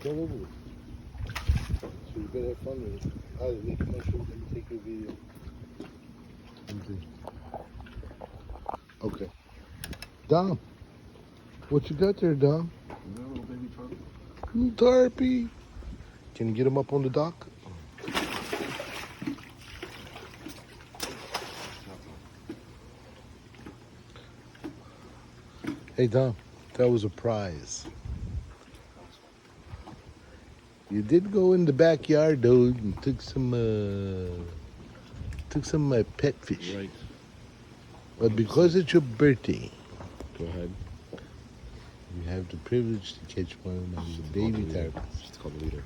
It's all over with. So you better have fun with it. Alright, make sure let me take a video. Okay. Dom, what you got there, Dom? Little baby tarpon. Little tarpy. Can you get him up on the dock? Hey, Dom, that was a prize. You did go in the backyard, though, and took some of my pet fish. Right. But because it's your birthday, Go ahead. you have the privilege to catch one of the baby tarpons. It's called a leader.